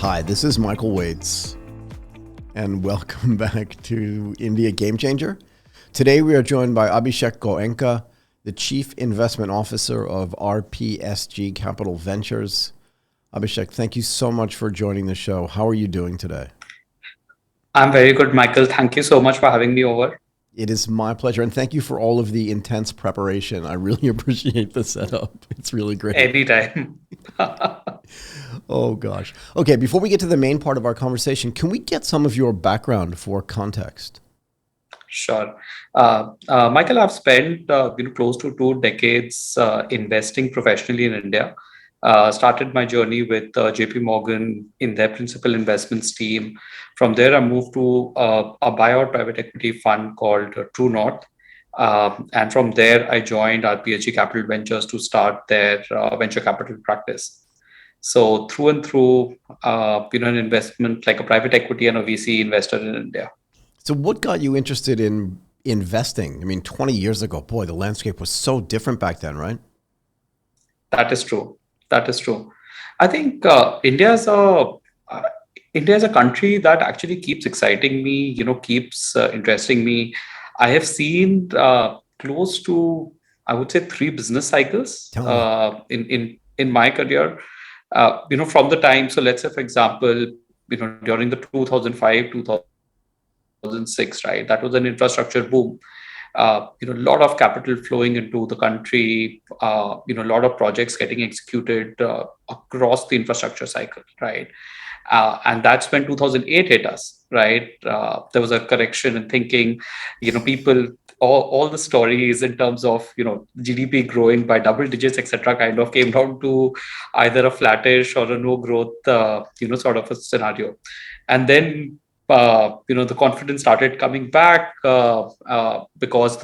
Hi, this is Michael Waits, and welcome back to India Game Changer. Today we are joined by Abhishek Goenka, the Chief Investment Officer of RPSG Capital Ventures. Abhishek, thank you so much for joining the show. How are you doing today? I'm very good, Michael. Thank you so much for having me over. It is my pleasure, and thank you for all of the intense preparation. I really appreciate the setup. It's really great. Anytime. Oh, gosh. Okay, before we get to the main part of our conversation, can we get some of your background for context? Sure. Michael, I've spent close to 2 decades investing professionally in India. Started my journey with JP Morgan in their principal investments team. From there, I moved to a buyout private equity fund called True North. And from there, I joined RPSG Capital Ventures to start their venture capital practice. So through and through, an investment like a private equity and a VC investor in India. So what got you interested in investing? I mean, 20 years ago, boy, the landscape was so different back then, right? That is true. That is true. I think uh, India is a country that actually keeps exciting me. Keeps interesting me. I have seen close to, I would say, 3 business cycles Tell me. in my career. From the time. So let's say, for example, during the 2005 2006, right? That was an infrastructure boom. A lot of capital flowing into the country, a lot of projects getting executed across the infrastructure cycle, right? And that's when 2008 hit us, right? There was a correction in thinking, people, all the stories in terms of, GDP growing by double digits, etc., kind of came down to either a flattish or a no growth, sort of a scenario. And then the confidence started coming back because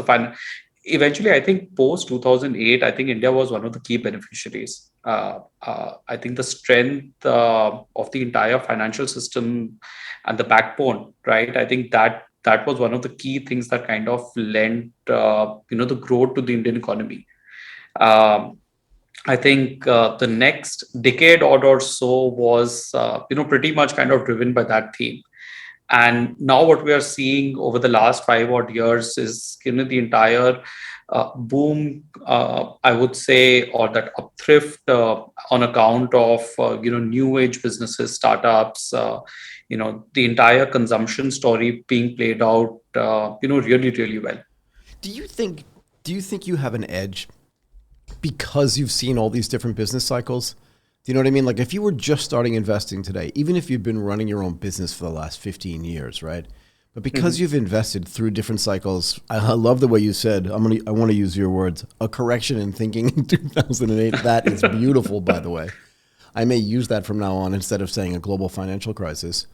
eventually, I think post 2008, I think India was one of the key beneficiaries. I think the strength of the entire financial system and the backbone, right? I think that was one of the key things that kind of lent the growth to the Indian economy. Um, I think the next decade or so was pretty much kind of driven by that theme. And now what we are seeing over the last 5 odd years is the entire boom, I would say, or that upthrift on account of new age businesses, startups, the entire consumption story being played out, really really well. Do you think do you think you have an edge because you've seen all these different business cycles? Do you know what I mean? Like if you were just starting investing today, even if you've been running your own business for the last 15 years, right? But because Mhm. you've invested through different cycles, I love the way you said, I want to use your words, a correction in thinking in 2008. That is beautiful, by the way. I may use that from now on instead of saying a global financial crisis.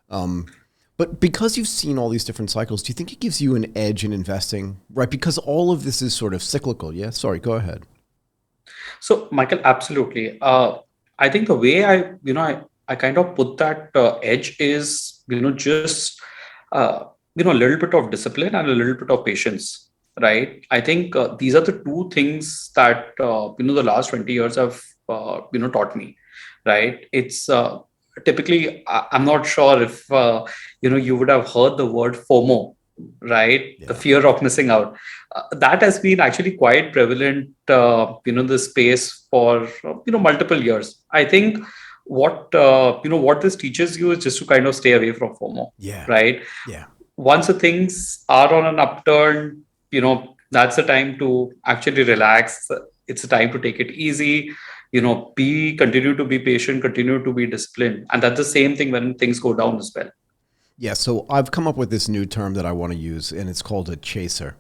But because you've seen all these different cycles, do you think it gives you an edge in investing, right? Because all of this is sort of cyclical. Yeah. Sorry. Go ahead. So, Michael, absolutely. I think the way I kind of put that edge is, just, a little bit of discipline and a little bit of patience, right? I think these are the two things that, the last 20 years have, taught me, right? It's typically, I'm not sure if, you would have heard the word FOMO, right? The Yeah. fear of missing out. That has been actually quite prevalent, the space for multiple years. I think what this teaches you is just to kind of stay away from FOMO, Yeah. right? Yeah. Once the things are on an upturn, that's the time to actually relax. It's a time to take it easy. Be continue to be patient, continue to be disciplined, and that's the same thing when things go down as well. Yeah. So I've come up with this new term that I want to use, and it's called a chaser.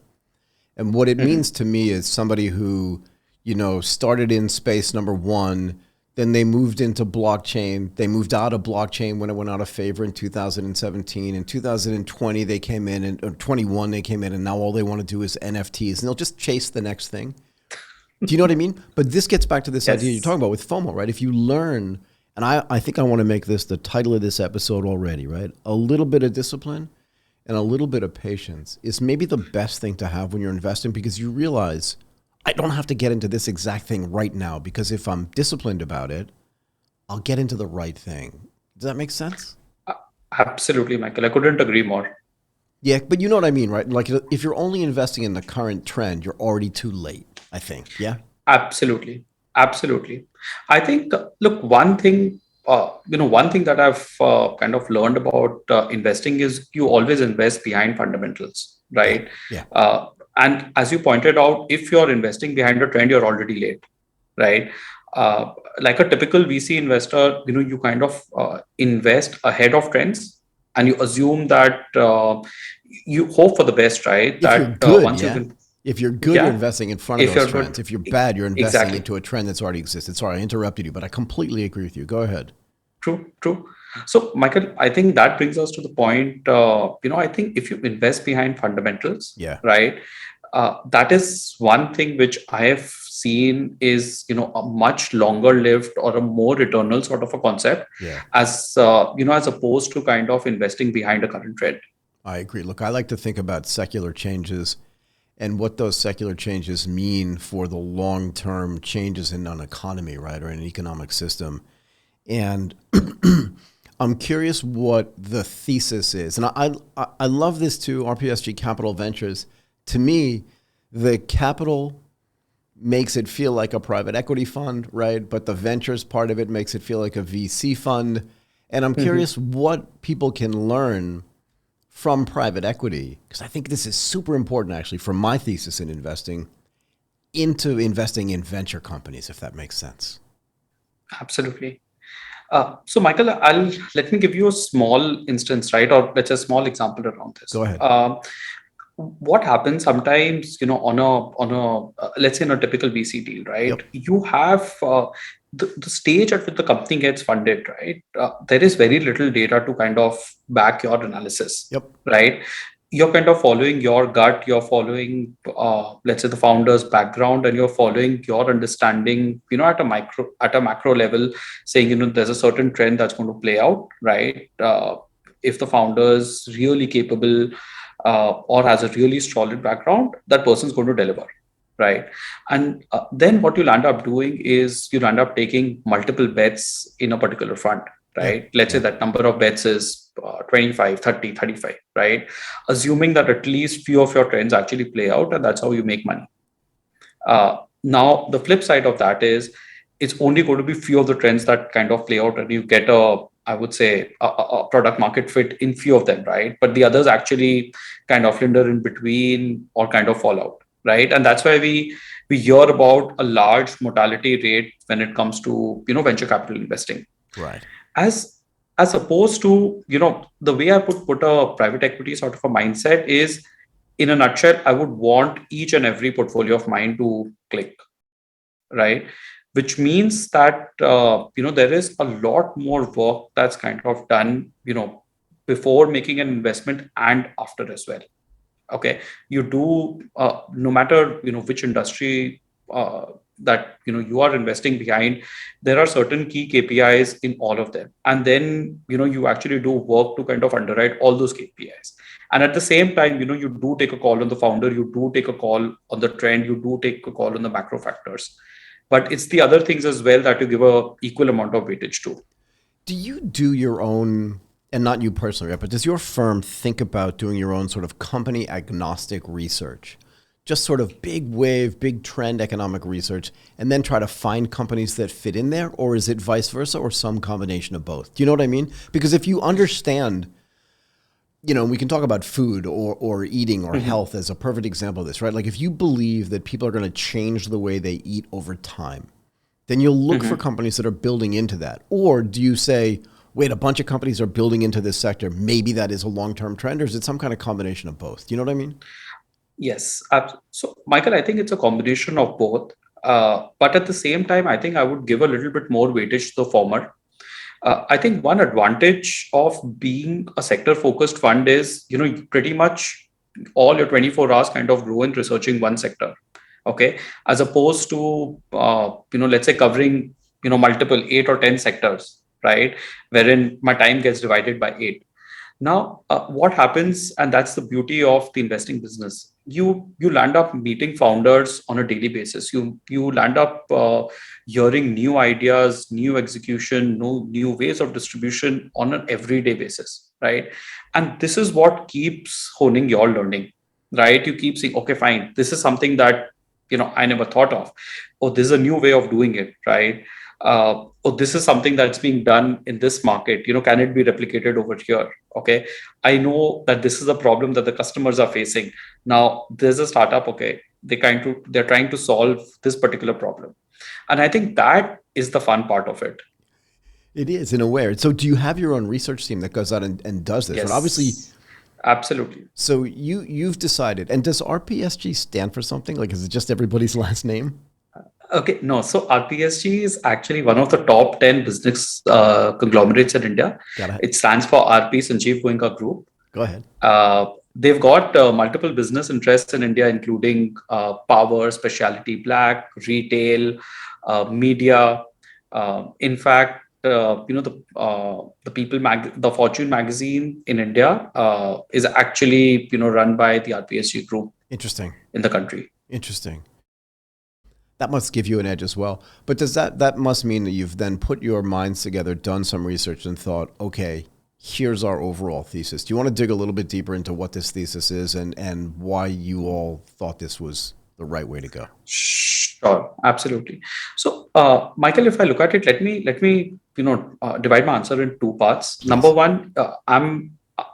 And what it Mhm. means to me is somebody who, started in space number one, then they moved into blockchain. They moved out of blockchain when it went out of favor in 2017. In 2020, they came in, and or 21, they came in, and now all they want to do is NFTs, and they'll just chase the next thing. Do you know what I mean? But this gets back to this idea you're Yes. talking about with FOMO, right? If you learn, and I think I want to make this the title of this episode already, right? A little bit of discipline and a little bit of patience is maybe the best thing to have when you're investing because you realize I don't have to get into this exact thing right now because if I'm disciplined about it, I'll get into the right thing. Does that make sense? Uh, Absolutely, Michael. I couldn't agree more. Yeah, but you know what I mean, right? Like if you're only investing in the current trend, you're already too late, I think. Yeah? Absolutely. Absolutely. I think, look, one thing that I've kind of learned about investing is you always invest behind fundamentals, Yeah. right? Yeah. Uh, and as you pointed out, if you're investing behind a trend, you're already late, right? Uh, like a typical VC investor, you kind of invest ahead of trends, and you assume that you hope for the best, right? If you're That good, once you've yeah. been, If you're good, you're yeah, investing in front of if those you're good, trends. If you're bad, you're investing exactly. into a trend that's already existed. Sorry, I interrupted you, but I completely agree with you. Go ahead. True, true. So, Michael, I think that brings us to the point. I think if you invest behind fundamentals, Yeah. right, that is one thing which I have seen is a much longer lived or a more eternal sort of a concept, Yeah. as opposed to kind of investing behind a current trend. I agree. Look, I like to think about secular changes and what those secular changes mean for the long-term changes in an economy, right, or an economic system. And I'm curious what the thesis is. And I love this too, RPSG Capital Ventures. To me, the capital makes it feel like a private equity fund, right? But the ventures part of it makes it feel like a VC fund. And I'm Mhm. curious what people can learn from private equity, because I think this is super important actually for my thesis in investing into investing in venture companies, if that makes sense. Absolutely. So, Michael, I'll let me give you a small instance, right, or let's say a small example around Go this. ahead. What happens sometimes, on a let's say in a typical VC deal, right? Yep. You have the stage at which the company gets funded, right? There is very little data to kind of back your analysis, Yep. right? You're kind of following your gut, you're following, let's say, the founder's background, and you're following your understanding, at a macro level, saying, there's a certain trend that's going to play out, right? If the founder's really capable, or has a really solid background, that person's going to deliver, right? And then what you'll end up doing is you'll end up taking multiple bets in a particular fund, Yeah. right? Let's say Yeah. that number of bets is 25, 30, 35, right? Assuming that at least few of your trends actually play out, and that's how you make money. Now, the flip side of that is it's only going to be few of the trends that kind of play out, and you get I would say, a product market fit in few of them, right? But the others actually kind of linger in between or kind of fall out, right? And that's why we hear about a large mortality rate when it comes to venture capital investing, Right. as opposed to the way I would put a private equity sort of a mindset is, in a nutshell, I would want each and every portfolio of mine to click, right? Which means that there is a lot more work that's kind of done, before making an investment and after as well. Okay, you do, no matter which industry that you are investing behind, there are certain key KPIs in all of them, and then you actually do work to kind of underwrite all those KPIs. And at the same time, you do take a call on the founder, you do take a call on the trend, you do take a call on the macro factors, but it's the other things as well that you give a equal amount of weightage to. Do you do your own, and not you personally, right, but does your firm think about doing your own sort of company agnostic research? Just sort of big wave, big trend economic research, and then try to find companies that fit in there? Or is it vice versa or some combination of both? Do you know what I mean? Because if you understand, we can talk about food or eating or Mhm. health as a perfect example of this, right? Like if you believe that people are going to change the way they eat over time, then you'll look for Mhm. companies that are building into that. Or do you say, wait, a bunch of companies are building into this sector. Maybe that is a long-term trend, or is it some kind of combination of both? Do you know what I mean? Yes. So, Michael, I think it's a combination of both. But at the same time, I think I would give a little bit more weightage to the former. I think one advantage of being a sector focused fund is, you pretty much all your 24 hours kind of grow in researching one sector. Okay. As opposed to, let's say covering, multiple 8 or 10 sectors, right? Wherein my time gets divided by 8. Now, what happens, and that's the beauty of the investing business. You land up meeting founders on a daily basis. You land up hearing new ideas, new execution, new ways of distribution on an everyday basis, right? And this is what keeps honing your learning, right? You keep saying, okay, fine, this is something that I never thought of. Oh, this is a new way of doing it, right? Oh, this is something that's being done in this market. Can it be replicated over here? Okay, I know that this is a problem that the customers are facing. Now there's a startup. Okay, they're trying to solve this particular problem, and I think that is the fun part of it. It is in a way. So do you have your own research team that goes out and does this? Right? Obviously, Yes, absolutely. so you've decided. And does RPSG stand for something? Like, is it just everybody's last name? Okay, no. So RPSG is actually one of the top 10 business conglomerates in India. Got it. It stands for RP Sanjeev Goenka Group. Go ahead. They've got multiple business interests in India, including power, specialty black, retail, media. In fact, the Fortune magazine in India is actually run by the RPSG group Interesting. in the country. Interesting. That must give you an edge as well. But does that must mean that you've then put your minds together, done some research, and thought, okay, here's our overall thesis. Do you want to dig a little bit deeper into what this thesis is and why you all thought this was the right way to go? Sure, absolutely. So, Michael, if I look at it, let me divide my answer in two parts. Number Please. one,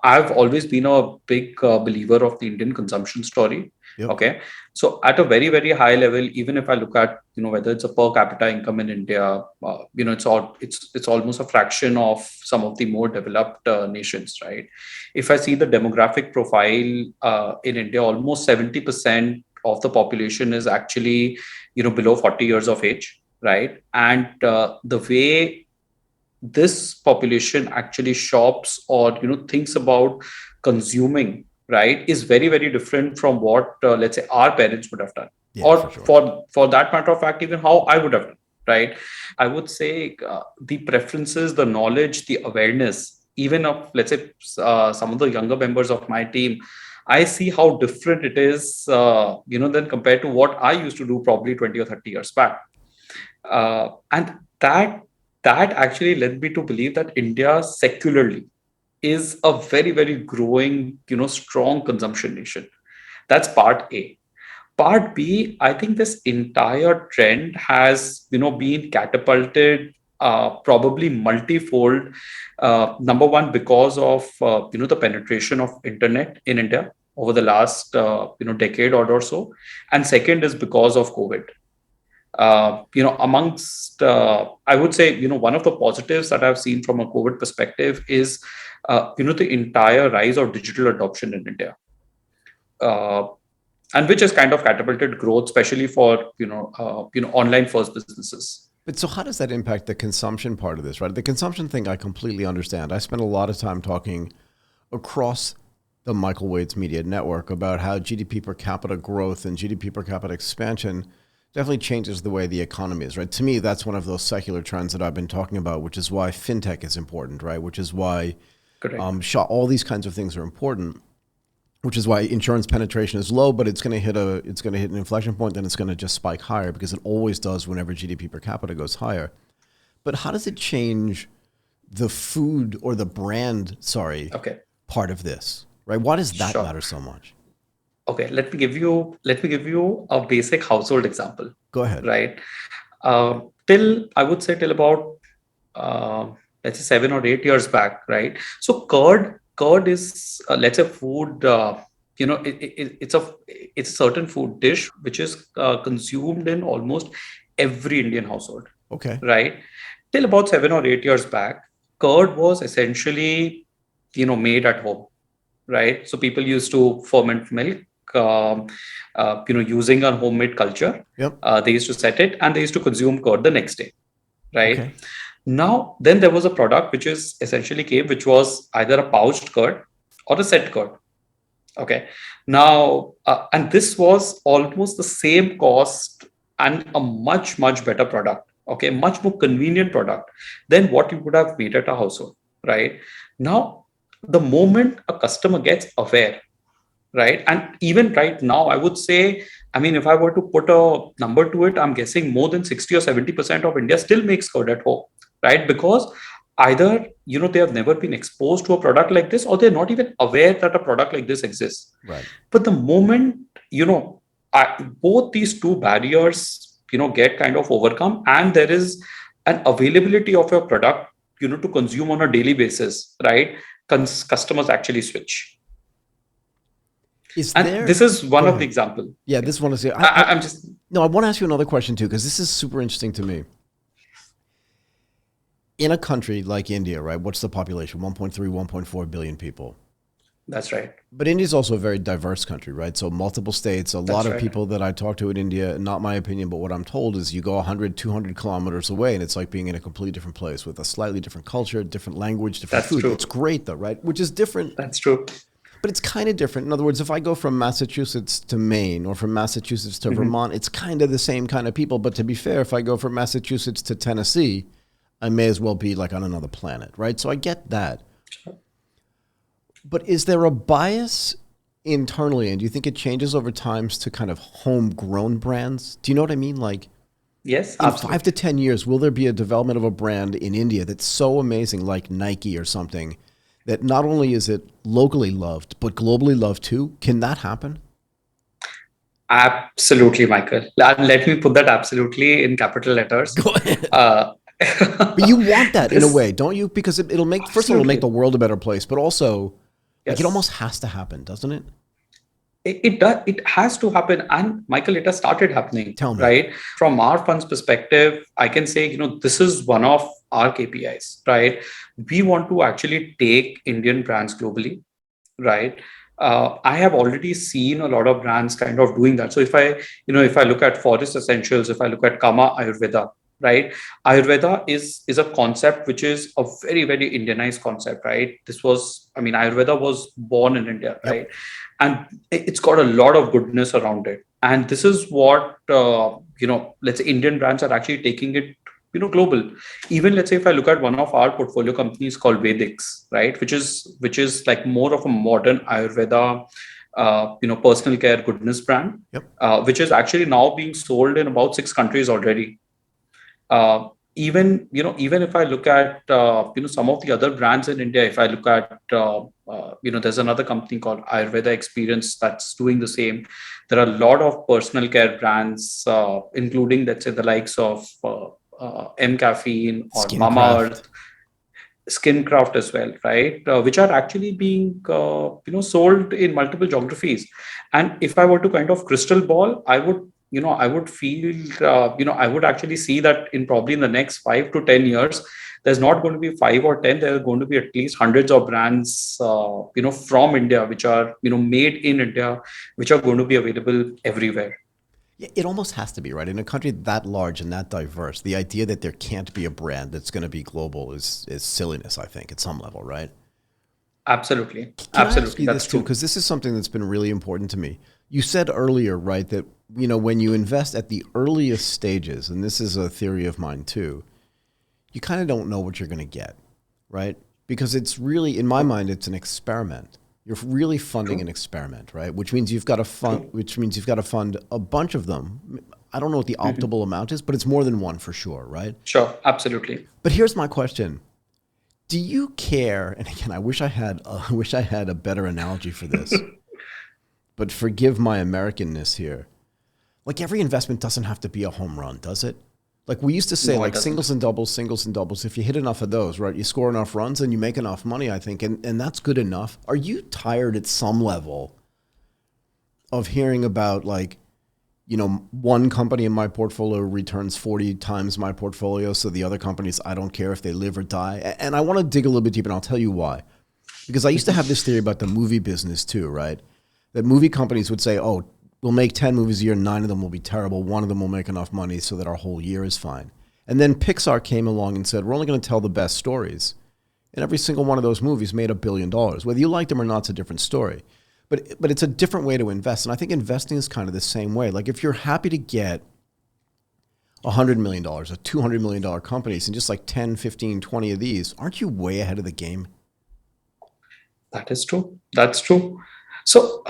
I've always been a big believer of the Indian consumption story. Yep. Okay, so at a very very high level, even if I look at whether it's a per capita income in India, it's almost a fraction of some of the more developed nations, right? If I see the demographic profile in India, almost 70% of the population is actually below 40 years of age, right? And the way this population actually shops or thinks about consuming, right, is very very different from what let's say our parents would have done, Yeah, for or sure. for that matter of fact, even how I would have done, right? I would say the preferences, the knowledge, the awareness, even of let's say some of the younger members of my team, I see how different it is than compared to what I used to do probably 20 or 30 years back. And that actually led me to believe that India secularly is a very very growing strong consumption nation. That's part A. Part B, I think this entire trend has been catapulted probably multifold. Number one, because of the penetration of internet in India over the last decade or so, and second is because of COVID. Amongst I would say one of the positives that I've seen from a COVID perspective is the entire rise of digital adoption in India, uh, and which has kind of catapulted growth, especially for online first businesses. But so how does that impact the consumption part of this, right? The consumption thing I completely understand. I spent a lot of time talking across the Michael Wade's media network about how GDP per capita growth and GDP per capita expansion definitely changes the way the economy is, right? To me, that's one of those secular trends that I've been talking about, which is why fintech is important, right? Which is why Correct. all these kinds of things are important. Which is why insurance penetration is low, but it's going to hit an inflection point, then it's going to just spike higher because it always does whenever GDP per capita goes higher. But how does it change the food or the brand, Okay. part of this, right? Why does that Sure. matter so much? Okay. Let me give you a basic household example, Go ahead. right? Till I would say till about uh, let's say 7 or 8 years back, right? So curd is let's say food. It's a certain food dish which is consumed in almost every Indian household, Okay. right? Till about 7 or 8 years back, curd was essentially made at home, right? So people used to ferment milk, um, using a homemade culture. Yep. They used to set it and they used to consume curd the next day, right? Okay. Now, then there was a product which is essentially came, which was either a pouched curd or a set curd. Okay. Now, and this was almost the same cost and a much, much better product. Okay. Much more convenient product than what you would have made at a household. Right. Now, the moment a customer gets aware, right? And even right now, I would say, I mean, if I were to put a number to it, I'm guessing more than 60 or 70% of India still makes curd at home, right? Because either, they have never been exposed to a product like this, or they're not even aware that a product like this exists. Right. But the moment, both these two barriers, get kind of overcome, and there is an availability of your product, to consume on a daily basis, right? Customers actually switch. Is And there? this is one Go of the ahead. example. Yeah, this one is. I'm just No, I want to ask you another question too, because this is super interesting to me. In a country like India, right? What's the population? 1.3, 1.4 billion people. That's right. But India is also a very diverse country, right? So multiple states, a lot That's of right. people that I talk to in India, not my opinion, but what I'm told is you go 100, 200 kilometers away and it's like being in a completely different place with a slightly different culture, different language, different That's food. true. It's great though, right? Which is different, That's true. but it's kind of different. In other words, if I go from Massachusetts to Maine or from Massachusetts to Mhm. Vermont, it's kind of the same kind of people. But to be fair, if I go from Massachusetts to Tennessee, I may as well be like on another planet, right? So I get that. But is there a bias internally, and do you think it changes over times to kind of homegrown brands? Do you know what I mean? Like Yes, in 5 to 10 years, absolutely. will there be a development of a brand in India that's so amazing, like Nike or something, that not only is it locally loved, but globally loved too? Can that happen? Absolutely, Michael. And let me put that absolutely in capital letters. Go ahead. Uh, But you want that in a this way, don't you? Because it'll make, first of all, it'll make the absolutely. world a better place, but also, like, it almost Yes. has to happen, doesn't it? It does, it has to happen. And Michael, it has started happening, Tell me. right? From our fund's perspective, I can say, this is one of our KPIs, right? We want to actually take Indian brands globally, right? I have already seen a lot of brands kind of doing that. So if I look at Forest Essentials, if I look at Kama Ayurveda, right? Ayurveda is a concept which is a very, very Indianized concept, right? Ayurveda was born in India, right? Yep. And it's got a lot of goodness around it. And this is what let's say Indian brands are actually taking it, global. Even let's say if I look at one of our portfolio companies called Vedix, right, which is like more of a modern Ayurveda, personal care goodness brand, Yep. which is actually now being sold in about 6 countries already. Even if I look at some of the other brands in India, if I look at there's another company called Ayurveda Experience that's doing the same. There are a lot of personal care brands, including let's say the likes of M Caffeine or Skincraft. Mama Skincraft as well, right? Which are actually being sold in multiple geographies. And if I were to kind of crystal ball, I would feel I would actually see that in probably in the next 5 to 10 years, there's not going to be 5 or 10. There are going to be at least hundreds of brands from India which are made in India, which are going to be available everywhere. Yeah, it almost has to be, right? In a country that large and that diverse, the idea that there can't be a brand that's going to be global is silliness, I think, at some level, right? Absolutely, Can I ask absolutely, you this that's too? true. Because this is something that's been really important to me. You said earlier, right, that when you invest at the earliest stages, and this is a theory of mine too, you kind of don't know what you're going to get, right? Because it's really, in my True, mind, it's an experiment. You're really funding an true, experiment, right? Which means you've got to fund a bunch of them. I don't know what the true. optimal amount is, but it's more than one for sure, right? Sure, absolutely. But here's my question: do you care? And again, I wish I had a better analogy for this. But forgive my Americanness here. Like every investment doesn't have to be a home run, does it? Like we used to say, No, it like doesn't. singles and doubles. If you hit enough of those, right, you score enough runs and you make enough money, I think, and that's good enough. Are you tired at some level of hearing about like, one company in my portfolio returns 40 times my portfolio, so the other companies, I don't care if they live or die. And I want to dig a little bit deeper, and I'll tell you why. Because I used to have this theory about the movie business too, right? That movie companies would say, oh, we'll make 10 movies a year, 9 of them will be terrible, one of them will make enough money so that our whole year is fine. And then Pixar came along and said, we're only going to tell the best stories. And every single one of those movies made $1 billion. Whether you like them or not, it's a different story. But it's a different way to invest. And I think investing is kind of the same way. Like if you're happy to get $100 million, or $200 million companies, and just like 10, 15, 20 of these, aren't you way ahead of the game? That is true. That's true. So,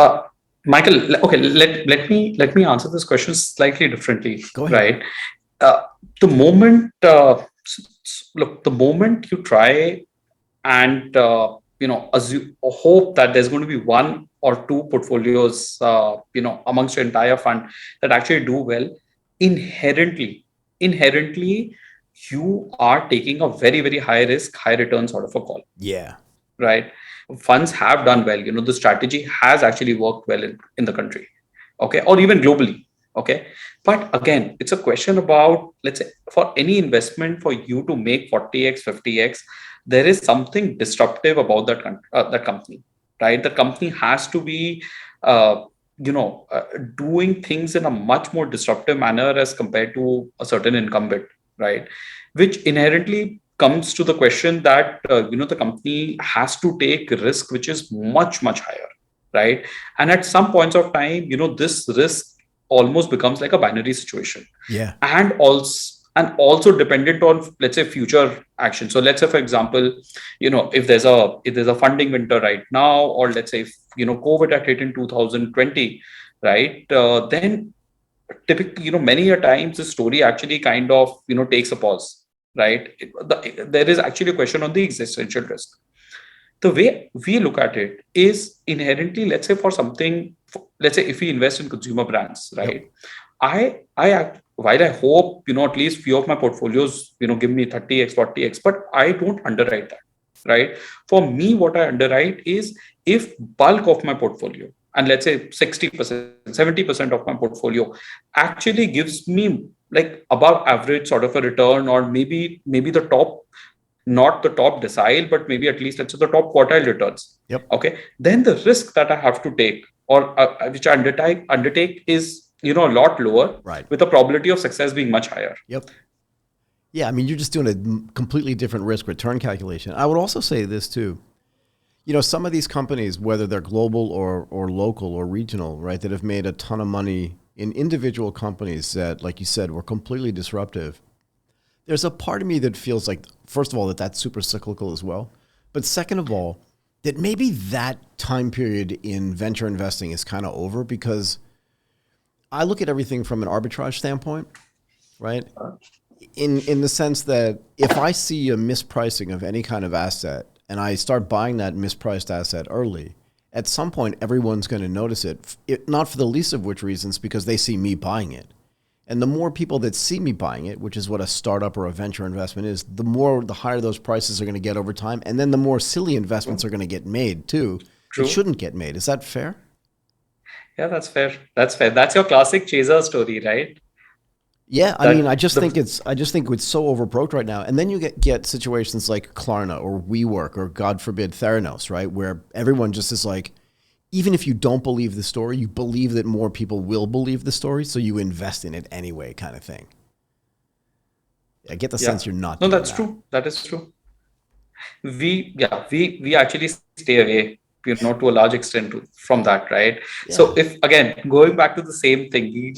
Michael, okay, let me answer this question slightly differently, Go ahead. right? Uh, the moment, look, the moment you try and assume or hope that there's going to be one or two portfolios, amongst your entire fund that actually do well, inherently, you are taking a very very high risk, high return sort of a call, Yeah. right? Funds have done well. The strategy has actually worked well in the country, okay, or even globally, okay. But again, it's a question about, let's say, for any investment, for you to make 40x, 50x, there is something disruptive about that company, right? The company has to be, uh, doing things in a much more disruptive manner as compared to a certain incumbent, right? Which inherently comes to the question that the company has to take risk which is much much higher, right? And at some points of time, this risk almost becomes like a binary situation, Yeah. and also dependent on, let's say, future action. So let's say, for example, if there's a funding winter right now, or let's say if, COVID had hit in 2020, right? Then typically, many a times the story actually kind of, takes a pause, right? There is actually a question on the existential risk. The way we look at it is inherently, let's say, for something, let's say if we invest in consumer brands, Yep. right? While I hope, at least few of my portfolios, give me 30x, 40x, but I don't underwrite that, right? For me, what I underwrite is, if bulk of my portfolio, and let's say 60%, 70% of my portfolio actually gives me like above average sort of a return, or maybe the top, not the top decile, but maybe at least, let's say, the top quartile returns. Yep. Okay, then the risk that I have to take, or which I undertake is, a lot lower, Right. with the probability of success being much higher. Yep. Yeah. I mean, you're just doing a completely different risk return calculation. I would also say this too. Some of these companies, whether they're global or local or regional, right, that have made a ton of money in individual companies that, like you said, were completely disruptive. There's a part of me that feels like, first of all, that that's super cyclical as well. But second of all, that maybe that time period in venture investing is kind of over, because I look at everything from an arbitrage standpoint, right? In the sense that if I see a mispricing of any kind of asset and I start buying that mispriced asset early, at some point everyone's going to notice it, not for the least of which reasons, because they see me buying it. And the more people that see me buying it, which is what a startup or a venture investment is, the higher those prices are going to get over time. And then the more silly investments are going to get made too, that True. shouldn't get made. Is that fair? Yeah, that's fair. That's fair. That's your classic chaser story, right? Yeah, I mean, That the I just think it's so overpriced right now. And then you get situations like Klarna or WeWork or, God forbid, Theranos, right, where everyone just is like, even if you don't believe the story, you believe that more people will believe the story, so you invest in it anyway, kind of thing. I get the yeah. sense you're not No, doing that's that. true. That is true. We actually stay away, to a large extent from that, right? So, Yeah, if again, going back to the same thing,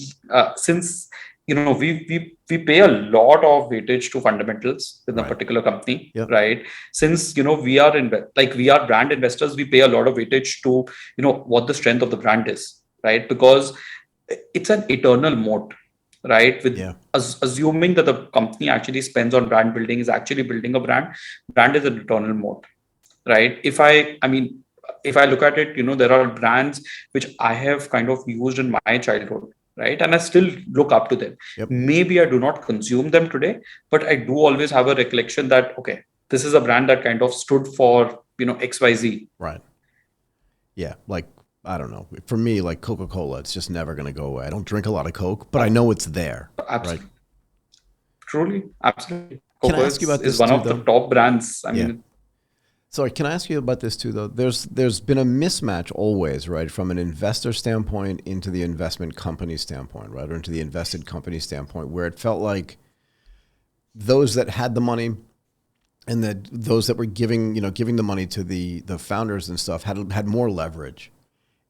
since we pay a lot of weightage to fundamentals with a right. particular company, Yep. right? Since we are brand investors, we pay a lot of weightage to, what the strength of the brand is, right? Because it's an eternal moat, right? With Yeah. assuming that the company actually spends on brand building, is actually building a brand is an eternal moat, right? If I look at it, there are brands which I have kind of used in my childhood, right? And I still look up to them. Yep. Maybe I do not consume them today, but I do always have a recollection that, okay, this is a brand that kind of stood for, XYZ. Right. Yeah. Like, I don't know. For me, like Coca-Cola, it's just never going to go away. I don't drink a lot of Coke, but I know it's there, right? Absolutely. Truly, absolutely. Can I Coco ask you about is this one too, of the though? top brands. I Yeah. mean, Sorry, can I ask you about this too, though? There's been a mismatch always, right, from an investor standpoint into the investment company standpoint, right, or into the invested company standpoint, where it felt like those that had the money and that those that were giving the money to the founders and stuff had more leverage.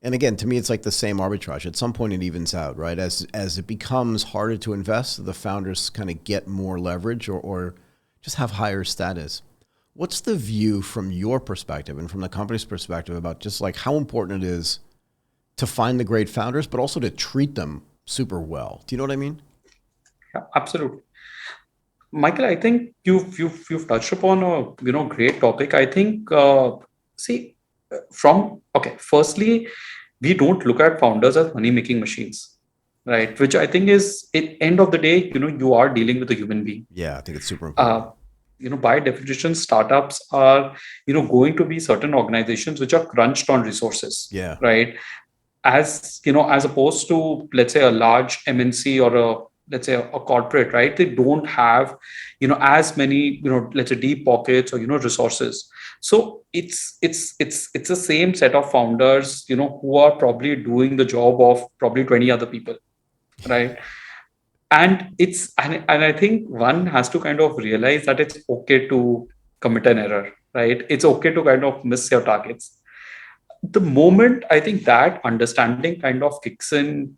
And again, to me, it's like the same arbitrage. At some point, it evens out, right? As it becomes harder to invest, the founders kind of get more leverage or just have higher status. What's the view from your perspective and from the company's perspective about just like how important it is to find the great founders, but also to treat them super well? Do you know what I mean? Yeah, absolutely. Michael, I think you've touched upon a great topic. I think see from okay, firstly, we don't look at founders as money making machines, right? Which I think is at end of the day, you are dealing with a human being. Yeah, I think it's super Uh, important. by definition, startups are going to be certain organizations which are crunched on resources, Yeah. right? As opposed to, let's say, a large MNC or let's say a corporate, right? They don't have as many let's say deep pockets or resources. So it's the same set of founders who are probably doing the job of probably 20 other people, right? And I think one has to kind of realize that it's okay to commit an error, right? It's okay to kind of miss your targets. The moment I think that understanding kind of kicks in,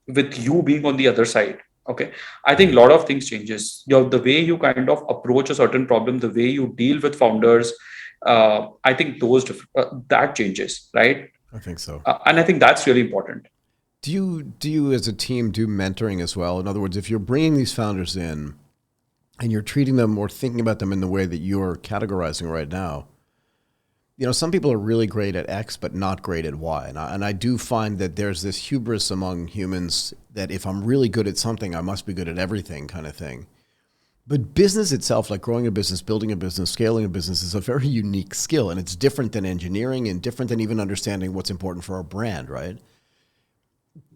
with you being on the other side, okay, I think a Yeah, lot of things changes. The way you kind of approach a certain problem, the way you deal with founders, I think that changes, right? I think so. And I think that's really important. Do you as a team do mentoring as well? In other words, if you're bringing these founders in and you're treating them or thinking about them in the way that you're categorizing right now, some people are really great at X, but not great at Y. And I do find that there's this hubris among humans that if I'm really good at something, I must be good at everything kind of thing. But business itself, like growing a business, building a business, scaling a business, is a very unique skill. And it's different than engineering and different than even understanding what's important for our brand, right?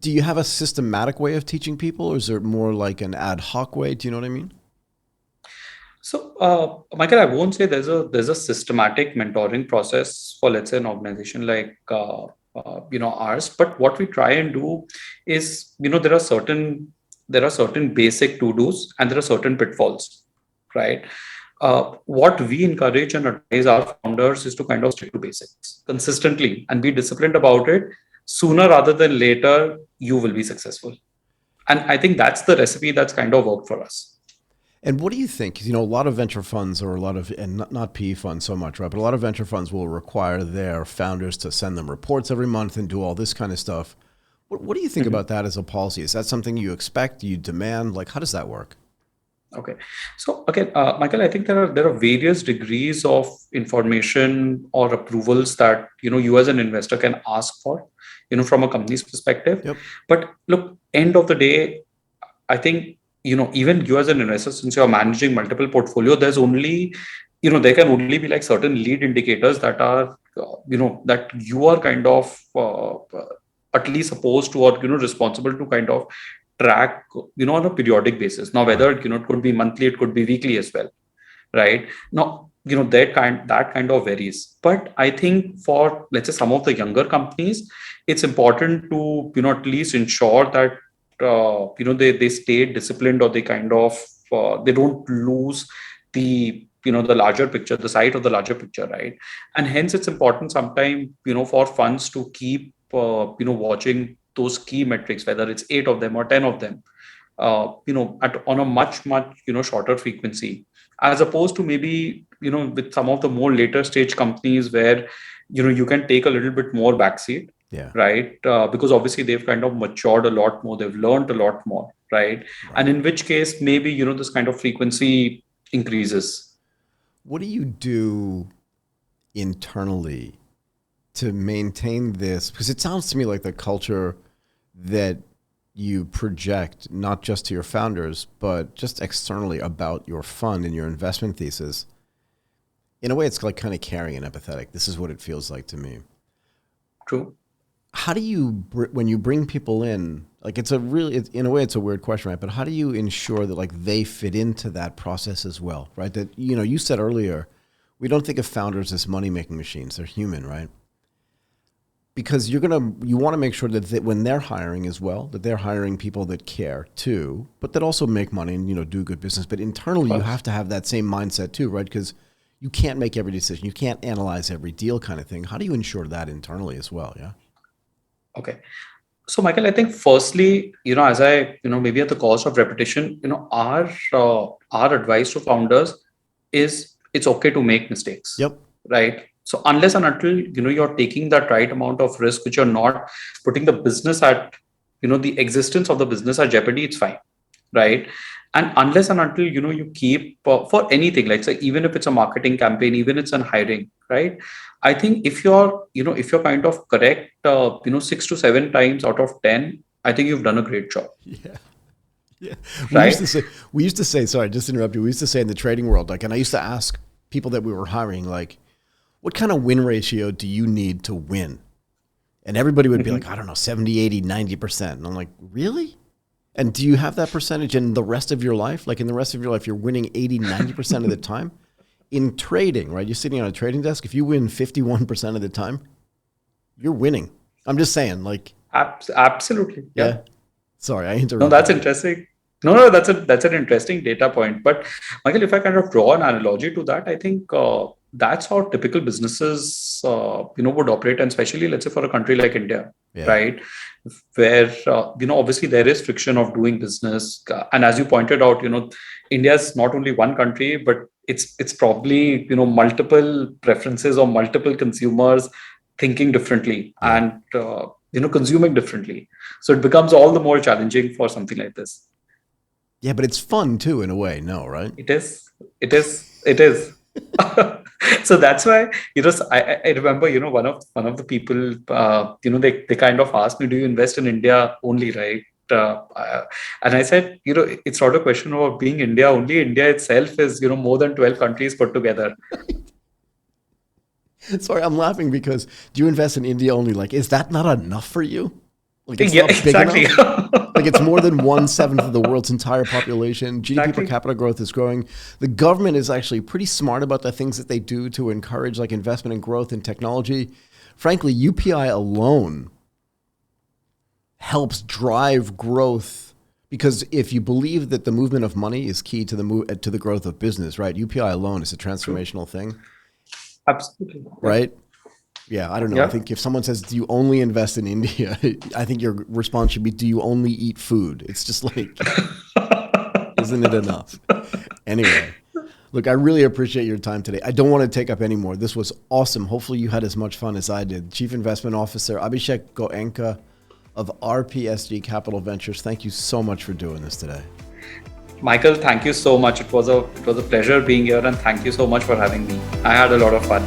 Do you have a systematic way of teaching people, or is it more like an ad hoc way? Do you know what I mean? So, Michael, I won't say there's a systematic mentoring process for, let's say, an organization like ours. But what we try and do is, there are certain basic to dos and there are certain pitfalls, right? What we encourage and advise our founders is to kind of stick to basics consistently and be disciplined about it. Sooner rather than later, you will be successful. And I think that's the recipe that's kind of worked for us. And what do you think? 'Cause, a lot of venture funds or a lot of, and not PE funds so much, right? But a lot of venture funds will require their founders to send them reports every month and do all this kind of stuff. What do you think about that as a policy? Is that something you expect? Do you demand? Like, how does that work? Okay. So again, Michael, I think there are various degrees of information or approvals that you as an investor can ask for, from a company's perspective. Yep. But look, end of the day, I think even you as an investor, since you're managing multiple portfolio, there can only be like certain lead indicators that are that you are kind of at least supposed to, or responsible to kind of track on a periodic basis. Now Right. whether it could be monthly, it could be weekly as well, right? Now that kind of varies, but I think for, let's say, some of the younger companies, it's important to at least ensure that they stay disciplined, or they kind of they don't lose the larger picture, the sight of the larger picture, right? And hence it's important sometime for funds to keep watching those key metrics, whether it's 8 of them or 10 of them, on a much shorter frequency, as opposed to maybe with some of the more later stage companies where you can take a little bit more backseat, Yeah. right? Because obviously they've kind of matured a lot more, they've learned a lot more, right? And Right. in which case maybe this kind of frequency increases. What do you do internally to maintain this? Because it sounds to me like the culture that you project, not just to your founders, but just externally about your fund and your investment thesis. In a way, it's like kind of caring and empathetic. This is what it feels like to me. True. How do you, when you bring people in, like in a way, it's a weird question, right? But how do you ensure that like they fit into that process as well, right? That, you said earlier, we don't think of founders as money making machines. They're human, right? Because you want to make sure that when they're hiring as well, that they're hiring people that care too, but that also make money and do good business. But Of internally, you have course. to have that same mindset too, right? Because you can't make every decision, you can't analyze every deal, kind of thing. How do you ensure that internally as well? Yeah. Okay. So, Michael, I think firstly, as I, maybe at the cost of repetition, our advice to founders is it's okay to make mistakes. Yep. Right. So unless and until, you're taking that right amount of risk, which you're not putting the business at, the existence of the business at jeopardy, it's fine. Right. And unless and until, you keep for anything, like say, even if it's a marketing campaign, even it's an hiring, right? I think if you're kind of correct, 6 to 7 times out of 10, I think you've done a great job. Yeah. Yeah. Right. We used to say, sorry, just to interrupt you. We used to say in the trading world, like, and I used to ask people that we were hiring, like, what kind of win ratio do you need to win? And everybody would be like, I don't know, 70, 80, 90%. And I'm like, really? And do you have that percentage in the rest of your life? Like in the rest of your life, you're winning 80, 90% of the time? In trading, right? You're sitting on a trading desk. If you win 51% of the time, you're winning. I'm just saying, like. Absolutely. Yeah. Sorry, I interrupted. No, that's interesting. No, that's an interesting data point. But Michael, if I kind of draw an analogy to that, I think that's how typical businesses, would operate, and especially, let's say, for a country like India, right, where obviously there is friction of doing business, and as you pointed out, India is not only one country, but it's probably multiple preferences or multiple consumers thinking differently and consuming differently. So it becomes all the more challenging for something like this. Yeah, but it's fun too, in a way. No, right? It is. So that's why, I remember, one of the people, they kind of asked me, do you invest in India only, right? And I said, it's not a question of being India only. India itself is, more than 12 countries put together. Sorry, I'm laughing because do you invest in India only? Like, is that not enough for you? Like, it's not exactly. Big enough? Like, it's more than 1/7 of the world's entire population. GDP Exactly. per capita growth is growing. The government is actually pretty smart about the things that they do to encourage like investment and growth in technology. Frankly, UPI alone helps drive growth, because if you believe that the movement of money is key to the growth of business, right? UPI alone is a transformational thing. Absolutely. Right? Yeah, I don't know. Yeah. I think if someone says, do you only invest in India? I think your response should be, do you only eat food? It's just like, isn't it enough? Anyway, look, I really appreciate your time today. I don't want to take up any more. This was awesome. Hopefully you had as much fun as I did. Chief Investment Officer Abhishek Goenka of RPSG Capital Ventures. Thank you so much for doing this today. Michael, thank you so much. It was a pleasure being here, and thank you so much for having me. I had a lot of fun.